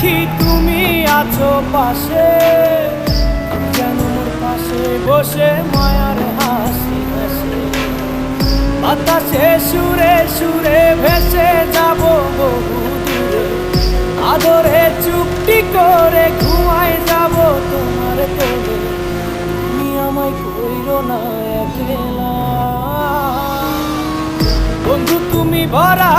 দেখি তুমি আছো পাশে, যেন মোর পাশে বসে মায়ার হাসি হাসে। বাতাসে সুরে সুরে ভেসে যাব বহু দূরে, আদরে চুপটি করে ঘুমায় যাব তোমার কোলে। তুমি আমায় কইরো না একলা বন্ধু, তুমি ভরা